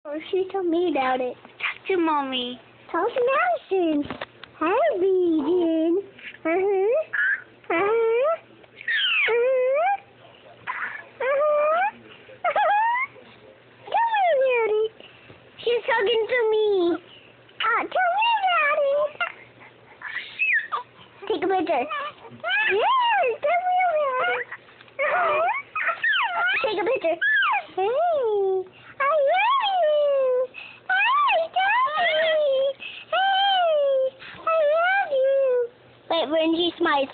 Oh, she told me about it. Talk to mommy. Talk to Madison. Hi, Vegan. Uh-huh. Uh-huh. Uh-huh. Uh-huh. Tell me about it. She's talking to me. Tell me about it. Take a picture. Yes, tell me about it. Take a picture. Hey, I love you. Hey, Daddy. Hey, I love you. Wait, when she smiles.